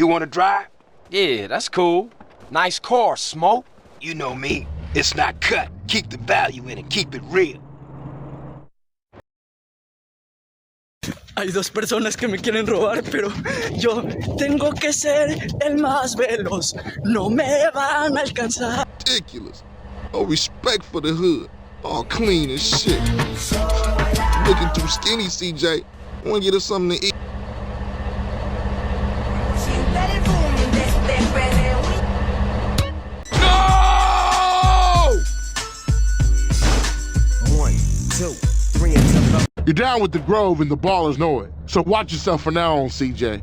You wanna drive? Yeah, that's cool. Nice car, Smoke. You know me. It's not cut. Keep the value in it. Keep it real. Hay dos personas que me quieren robar, pero yo tengo que ser el más veloz. No me van a alcanzar. Ridiculous. No respect for the hood. All clean as shit. Looking too skinny, CJ. Wanna get us something to eat? No! 1, 2, 3 and You're down with the Grove and the ballers know it. So watch yourself from now on, CJ.